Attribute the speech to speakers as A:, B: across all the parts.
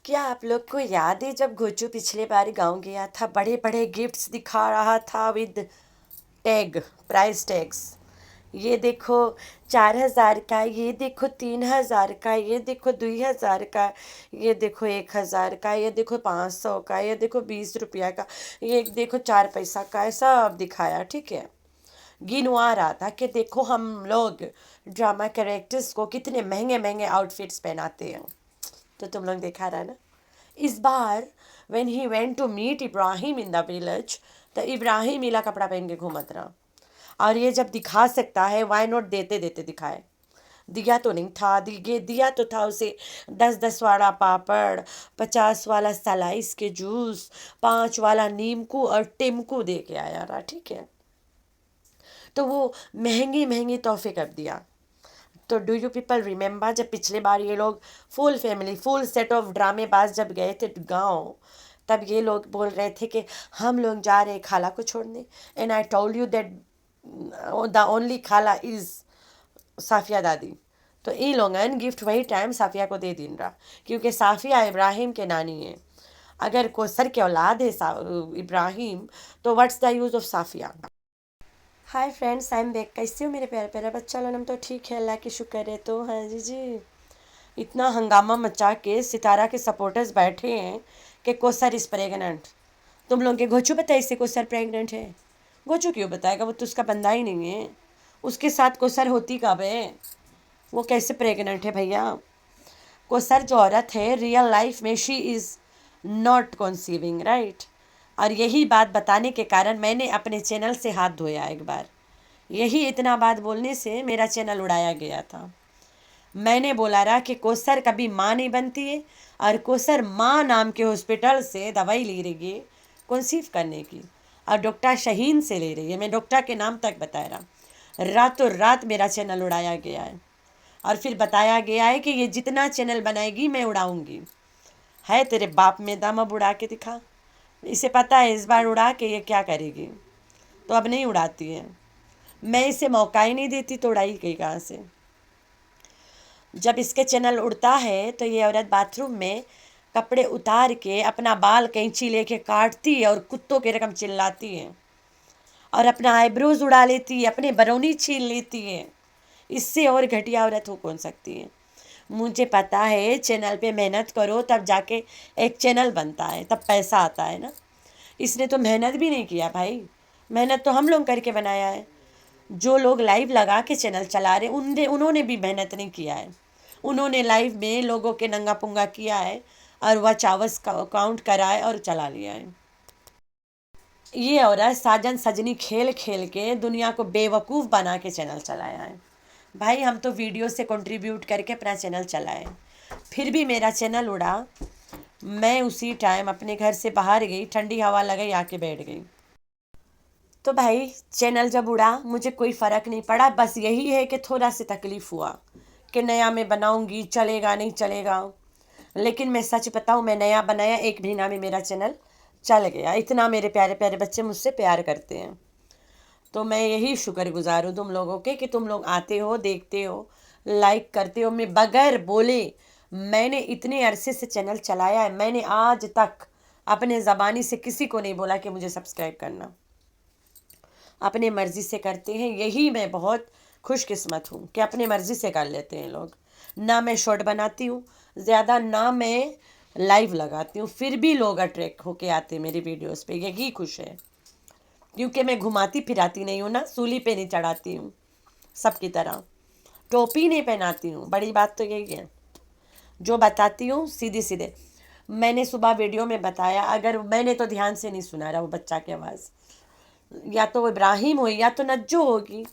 A: क्या आप लोग को याद है जब गोचू पिछले बार गांव गया था, बड़े बड़े गिफ्ट्स दिखा रहा था विद टैग, प्राइस टैग्स। ये देखो 4,000 का, ये देखो 3,000 का, ये देखो 2,000 का, ये देखो 1,000 का, ये देखो 500 का, ये देखो 20 रुपया का, ये देखो 4 पैसा का, ऐसा अब दिखाया। ठीक है, गिनवा रहा था कि देखो हम लोग ड्रामा कैरेक्टर्स को कितने महंगे महंगे आउटफिट्स पहनाते हैं। तो तुम लोग देखा रहा ना। इस बार when he went to meet Ibrahim in the village, तो इब्राहिम नीला कपड़ा पहन के घूमत रहा। और ये जब दिखा सकता है, वाई नॉट देते देते दिखाए। दिया तो नहीं था, दिया तो था उसे 10-10 वाला पापड़, 50 वाला सलाइस के जूस, 5 वाला नीमकू और टिमकू दे के आया रहा। ठीक है, तो वो महंगी महंगी तोहफे कब दिया। तो डू यू पीपल रिमेंबर जब पिछले बार ये लोग full family, full set of ड्रामेबाज जब गए थे गांव, तब ये लोग बोल रहे थे कि हम लोग जा रहे हैं खाला को छोड़ने, and I told you that the only खाला इज़ साफिया दादी। तो ये लोगन गिफ्ट वही टाइम साफिया को दे दिन रहा, क्योंकि साफिया इब्राहिम के नानी है। अगर कोसर के औलाद है इब्राहिम, तो what's the use of Safia. Hi friends, I am back. कैसे हो मेरे प्यारे प्यारे बच्चा लोग? हम तो ठीक है, अल्लाह की शुक्र है। तो हाँ जी जी, इतना हंगामा मचा के सितारा के सपोर्टर्स बैठे हैं कि कोसर इज़ प्रेगनेंट। तुम लोग के गोचू बताए इससे कोसर प्रेगनेंट है? गोचू क्यों बताएगा, वो तो उसका बंदा ही नहीं है। उसके साथ कोसर होती कब है? वो कैसे प्रेगनेंट है भैया? कोसर जो औरत है रियल लाइफ में शी इज़ नॉट कॉन्सीविंग, राइट। और यही बात बताने के कारण मैंने अपने चैनल से हाथ धोया एक बार। यही इतना बात बोलने से मेरा चैनल उड़ाया गया था। मैंने बोला रहा कि कोसर कभी माँ नहीं बनती है, और कोसर माँ नाम के हॉस्पिटल से दवाई ले रही है कंसीव करने की, और डॉक्टर शहीन से ले रही है। मैं डॉक्टर के नाम तक बताया रहा। रातों रात मेरा चैनल उड़ाया गया है, और फिर बताया गया है कि ये जितना चैनल बनाएगी मैं उड़ाऊंगी। है तेरे बाप में दम, अब उड़ा के दिखा। इसे पता है इस बार उड़ा के ये क्या करेगी, तो अब नहीं उड़ाती है। मैं इसे मौका ही नहीं देती तो उड़ाई गई कहाँ से। जब इसके चैनल उड़ता है तो ये औरत बाथरूम में कपड़े उतार के अपना बाल कैंची लेके काटती है और कुत्तों के रकम चिल्लाती है, और अपना आईब्रोज उड़ा लेती है, अपने बरौनी छीन लेती है। इससे और घटिया औरत हो कौन सकती है? मुझे पता है चैनल पे मेहनत करो तब जाके एक चैनल बनता है, तब पैसा आता है ना। इसने तो मेहनत भी नहीं किया भाई, मेहनत तो हम लोग करके बनाया है। जो लोग लाइव लगा के चैनल चला रहे उन्होंने भी मेहनत नहीं किया है। उन्होंने लाइव में लोगों के नंगा पुंगा किया है और वह चावस काउंट कराए और चला लिया है। ये औरत साजन सजनी खेल खेल के दुनिया को बेवकूफ़ बना के चैनल चलाया है। भाई हम तो वीडियो से कंट्रीब्यूट करके अपना चैनल चलाए, फिर भी मेरा चैनल उड़ा। मैं उसी टाइम अपने घर से बाहर गई, ठंडी हवा लगाई, आके बैठ गई। तो भाई चैनल जब उड़ा मुझे कोई फ़र्क नहीं पड़ा। बस यही है कि थोड़ा सी तकलीफ़ हुआ कि नया मैं बनाऊंगी, चलेगा नहीं चलेगा। लेकिन मैं सच बताऊं, मैं नया बनाया 1 महीना में मेरा चैनल चल गया। इतना मेरे प्यारे प्यारे बच्चे मुझसे प्यार करते हैं। तो मैं यही शुक्रगुजार हूँ तुम लोगों के कि तुम लोग आते हो, देखते हो, लाइक करते हो। मैं बगैर बोले मैंने इतने अरसे से चैनल चलाया है, मैंने आज तक अपने ज़बानी से किसी को नहीं बोला कि मुझे सब्सक्राइब करना। अपने मर्ज़ी से करते हैं। यही मैं बहुत खुशकिस्मत हूँ कि अपने मर्ज़ी से कर लेते हैं लोग। ना मैं शॉर्ट बनाती हूँ ज़्यादा, ना मैं लाइव लगाती हूँ, फिर भी लोग अट्रैक्ट होके आते हैं मेरी वीडियोस पे। यही खुश है, क्योंकि मैं घुमाती फिराती नहीं हूँ ना, सूली पे नहीं चढ़ाती हूँ सबकी तरह, टोपी नहीं पहनाती हूँ। बड़ी बात तो यही है, जो बताती हूँ सीधे सीधे। मैंने सुबह वीडियो में बताया, अगर मैंने तो ध्यान से नहीं सुना रहा वो बच्चा की आवाज़, या तो इब्राहिम हो या तो नज्जो होगी।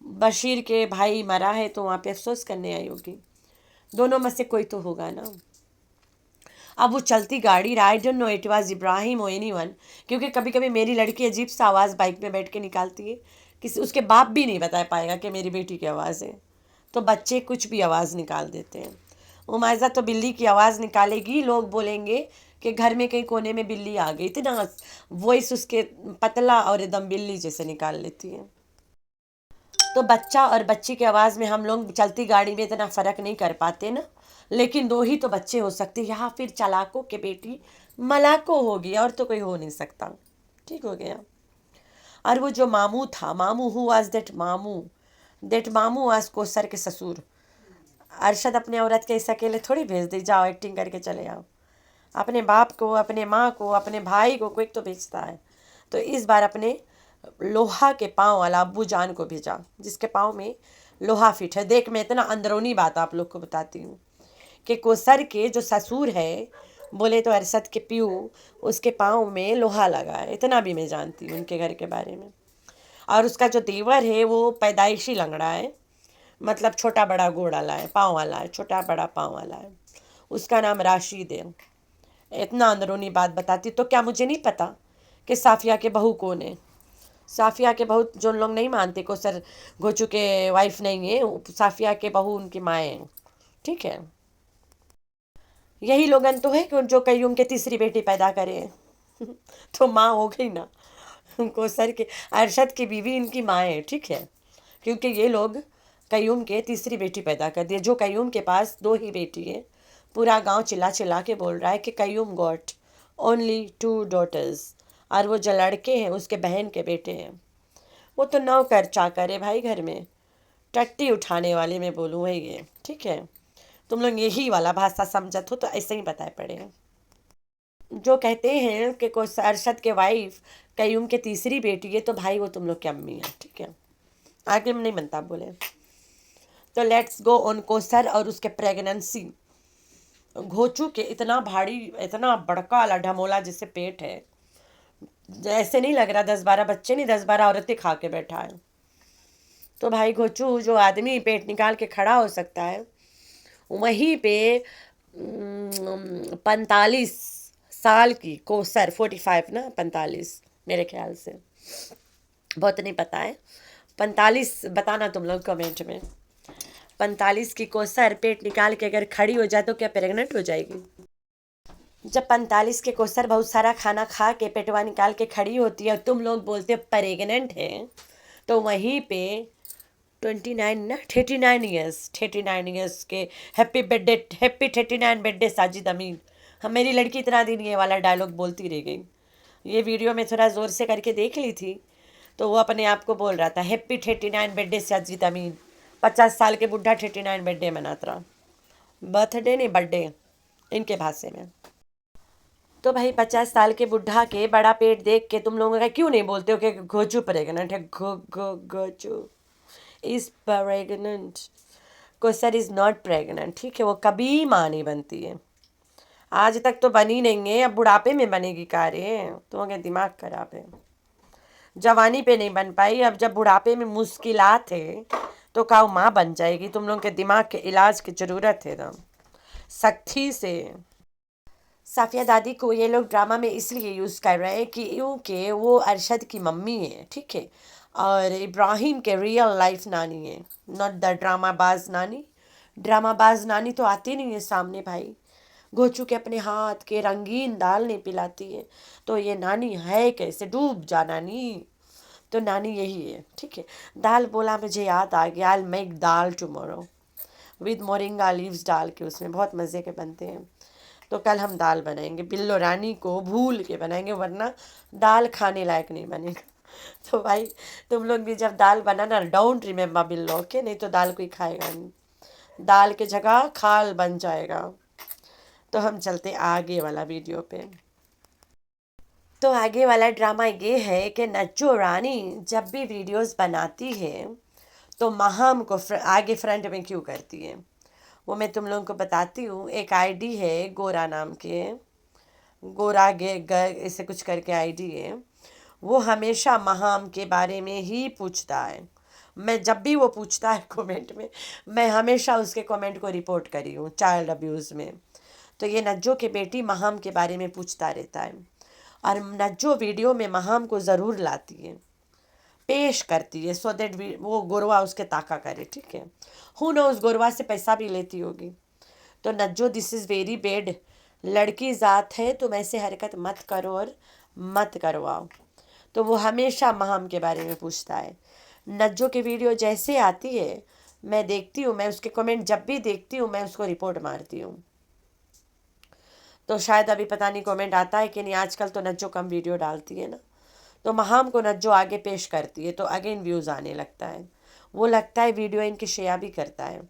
A: बशीर के भाई मरा है तो वहाँ पे अफसोस करने आई होगी, दोनों में से कोई तो होगा ना। अब वो चलती गाड़ी, I don't know it was Ibrahim और एनीवन, क्योंकि कभी कभी मेरी लड़की अजीब सा आवाज़ बाइक में बैठ के निकालती है, किसी उसके बाप भी नहीं बता पाएगा कि मेरी बेटी की आवाज़ है। तो बच्चे कुछ भी आवाज़ निकाल देते हैं। उमाइजा तो बिल्ली की आवाज़ निकालेगी, लोग बोलेंगे कि घर में कहीं कोने में बिल्ली आ गई, इतना वॉइस उसके पतला और एकदम बिल्ली जैसे निकाल लेती है। तो बच्चा और बच्ची की आवाज़ में हम लोग चलती गाड़ी में इतना फ़र्क नहीं कर पाते ना। लेकिन 2 ही तो बच्चे हो सकते, या फिर चालाकों के बेटी मलाको होगी, और तो कोई हो नहीं सकता। ठीक हो गया। और वो जो मामू था, मामू हु वाज दैट मामू वाज कोसर के ससुर। अरशद अपने औरत के इस अकेले थोड़ी भेज दी, जाओ एक्टिंग करके चले आओ। अपने बाप को, अपने माँ को, अपने भाई को कोई तो भेजता है। तो इस बार अपने लोहा के पाँव वाला अब्बू जान को भेजा, जिसके पाँव में लोहा फिट है। देख, मैं इतना अंदरूनी बात आप लोग को बताती हूँ कि कोसर के जो ससुर है, बोले तो अरशद के प्यू, उसके पाँव में लोहा लगा है। इतना भी मैं जानती हूँ उनके घर के बारे में। और उसका जो देवर है वो पैदाइशी लंगड़ा है, मतलब छोटा बड़ा गोड़ वाला है, पाँव वाला है, छोटा बड़ा पाँव वाला है। उसका नाम राशिद है। इतना अंदरूनी बात बताती, तो क्या मुझे नहीं पता कि साफिया के बहू कौन है? साफिया के बहू जो लोग नहीं मानते को सर गोचू के वाइफ नहीं है, साफिया के बहू उनकी माएँ हैं। ठीक है, यही लोगन तो है कि जो कयूम के तीसरी बेटी पैदा करे तो माँ हो गई ना उनको सर के। अरशद की बीवी इनकी माँ है। ठीक है, क्योंकि ये लोग कयूम के तीसरी बेटी पैदा कर दिए। जो कयूम के पास 2 ही बेटी है, पूरा गांव चिल्ला चिल्ला के बोल रहा है कि कयूम गॉट ओनली 2 डॉटर्स। और वो जो लड़के हैं उसके बहन के बेटे हैं। वो तो नौकर चाकर है भाई घर में, टट्टी उठाने वाले में बोलूँ वही है। ठीक है, तुम लोग यही वाला भाषा समझत हो तो ऐसे ही बताए पड़े हैं। जो कहते हैं कि को अरशद के वाइफ कयूम के तीसरी बेटी है, तो भाई वो तुम लोग की अम्मी है। ठीक है, आगे में नहीं बनता आप बोले। तो लेट्स गो ऑन कोसर और उसके प्रेगनेंसी। घोचू के इतना भारी, इतना बड़का वाला ढमोला जिससे पेट है, ऐसे नहीं लग रहा 10-12 बच्चे नहीं, 10-12 औरतें खा के बैठा है। तो भाई घोचू जो आदमी पेट निकाल के खड़ा हो सकता है, वहीं पे 45 साल की कोसर, 45 ना 45 मेरे ख्याल से, बहुत नहीं पता है, 45 बताना तुम लोग कमेंट में। 45 की कोसर पेट निकाल के अगर खड़ी हो जाए तो क्या प्रेग्नेंट हो जाएगी? जब 45 के कोसर बहुत सारा खाना खा के पेटवा निकाल के खड़ी होती है और तुम लोग बोलते हो प्रेग्नेंट है, तो वहीं पे 29 ना 39 ईयर्स के हैप्पी 39 बर्थडे साजिद अमीन। हम मेरी लड़की इतना दिन ये वाला डायलॉग बोलती रह गई। ये वीडियो में थोड़ा ज़ोर से करके देख ली थी, तो वो अपने आप को बोल रहा था हैप्पी 39 बर्थडे साजिद अमीन। 50 साल के बुढ़ा 39 बर्थडे मनाता रहा। बर्थडे नहीं, बर्थडे इनके भाषा में। तो भाई 50 साल के बुढ़ा के बड़ा पेट देख के तुम लोगों का क्यों नहीं बोलते हो कि घोचू प्रेग्नेंट है? घोचू is pregnant, Kausar is not pregnant. ठीक है, वो कभी माँ नहीं बनती है, आज तक तो बनी नहीं है, अब बुढ़ापे में बनेगी कार्य? तुम्हारे दिमाग खराब है। जवानी पे नहीं बन पाई, अब जब बुढ़ापे में मुश्किलात है तो काऊ माँ बन जाएगी? तुम लोगों के दिमाग के इलाज की ज़रूरत है ना, सख्ती से। साफिया दादी को ये लोग ड्रामा में इसलिए यूज़ कर रहे हैं कि क्योंकि वो अरशद की मम्मी है। ठीक है, और इब्राहिम के रियल लाइफ नानी है, नॉट द ड्रामा बाज नानी। ड्रामा बाज नानी तो आती नहीं है सामने भाई। गोचू के अपने हाथ के रंगीन दाल नहीं पिलाती है, तो ये नानी है कैसे? डूब जा नानी। तो नानी यही है। ठीक है, दाल बोला मुझे याद आ गया, I make dal tomorrow with moringa leaves डाल के, उसमें बहुत मज़े के बनते हैं। तो कल हम दाल बनाएंगे, बिल्लो रानी को भूल के बनाएंगे, वरना दाल खाने लायक नहीं बनेगा। तो भाई तुम लोग भी जब दाल बनाना, डोंट रिमेम्बर बिल्लो के, नहीं तो दाल कोई खाएगा नहीं, दाल के जगह खाल बन जाएगा। तो हम चलते आगे वाला वीडियो पे। तो आगे वाला ड्रामा ये है कि नज्जो रानी जब भी वीडियोस बनाती है तो महम को आगे फ्रंट में क्यों करती है, वो मैं तुम लोगों को बताती हूँ। एक आईडी है गोरा नाम के, गोरा ऐसे कुछ करके आईडी है। वो हमेशा महाम के बारे में ही पूछता है। मैं जब भी वो पूछता है कमेंट में, मैं हमेशा उसके कमेंट को रिपोर्ट करी हूँ चाइल्ड अब्यूज़ में। तो ये नज्जो की बेटी महाम के बारे में पूछता रहता है, और नज्जो वीडियो में महाम को ज़रूर लाती है, पेश करती है, सो दैट वो गोरवा उसके ताका करे। ठीक है, हु नो उस गोरवा से पैसा भी लेती होगी। तो नज्जो दिस इज़ वेरी बैड, लड़की ज़ात है, तुम ऐसे हरकत मत करो और मत करवाओ। तो वो हमेशा महाम के बारे में पूछता है। नज्जो की वीडियो जैसे आती है मैं देखती हूँ, मैं उसके कमेंट जब भी देखती हूँ मैं उसको रिपोर्ट मारती हूँ। तो शायद अभी पता नहीं कमेंट आता है कि नहीं, आजकल तो नज्जो कम वीडियो डालती है ना, तो महाम को नज्जो आगे पेश करती है तो अगेन व्यूज़ आने लगता है, वो लगता है वीडियो इनकी शेयर भी करता है।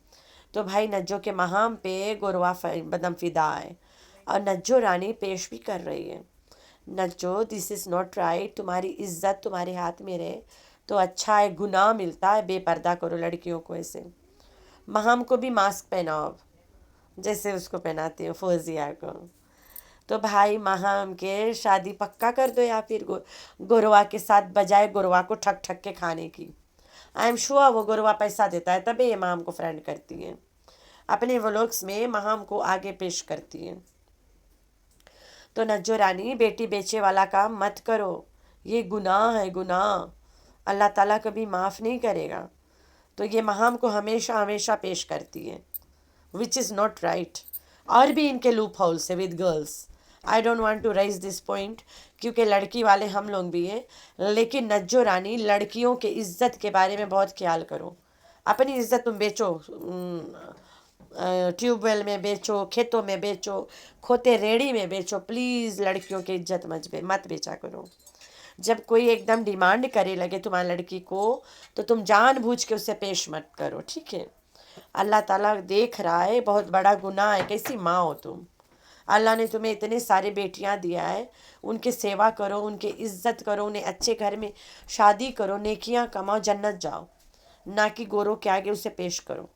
A: तो भाई नज्जो के महाम पे गुरवा बदम फिदा है और नज्जो रानी पेश भी कर रही है। नज्जो दिस इज़ नॉट राइट, तुम्हारी इज्जत तुम्हारे हाथ में रहे तो अच्छा है, गुनाह मिलता है, बेपर्दा करो लड़कियों को ऐसे। महाम को भी मास्क पहनाओ अब, जैसे उसको पहनाती हो फौजिया को। तो भाई महाम के शादी पक्का कर दो, या फिर गोरवा के साथ, बजाय गोरवा को ठक ठक के खाने की। आई एम श्योर वो गोरवा पैसा देता है तभी ये महाम को फ्रेंड करती है, अपने व्लॉग्स में महाम को आगे पेश करती है। तो नज्जो रानी बेटी बेचे वाला काम मत करो, ये गुनाह है, गुनाह अल्लाह ताला कभी माफ़ नहीं करेगा। तो ये महाम को हमेशा हमेशा पेश करती है, विच इज़ नॉट राइट। और भी इनके लूप होल्स है with girls, I don't want to raise this point, क्योंकि लड़की वाले हम लोग भी हैं, लेकिन नज्जो रानी लड़कियों के इज्जत के बारे में बहुत ख्याल करो। अपनी इज्जत तुम बेचो, ट्यूबवेल में बेचो, खेतों में बेचो, खोते रेड़ी में बेचो, प्लीज़ लड़कियों की इज्जत मत बेचा करो। जब कोई एकदम डिमांड करे लगे तुम्हारी लड़की को तो तुम जानबूझ के उससे पेश मत करो, ठीक है। अल्लाह ताला देख रहा है, बहुत बड़ा गुनाह है, कैसी माँ हो तुम। अल्लाह ने तुम्हें इतने सारे बेटियां दिया है, उनकी सेवा करो, उनकी इज्जत करो, उन्हें अच्छे घर में शादी करो, नेकियां कमाओ, जन्नत जाओ, ना कि गोरों के आगे उसे पेश करो।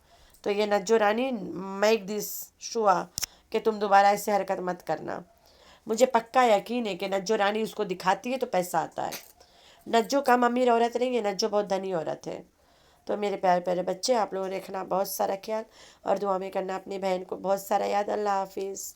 A: तो ये नज्जो रानी, मेक दिस शुआ कि तुम दोबारा ऐसे हरकत मत करना। मुझे पक्का यकीन है कि नज्जो रानी उसको दिखाती है तो पैसा आता है। नज्जो कम अमीर औरत नहीं है, नज्जो बहुत धनी औरत है। तो मेरे प्यारे प्यारे बच्चे, आप लोगों ने रखना बहुत सारा ख्याल और दुआ में करना अपनी बहन को बहुत सारा याद। अल्लाह हाफिज़।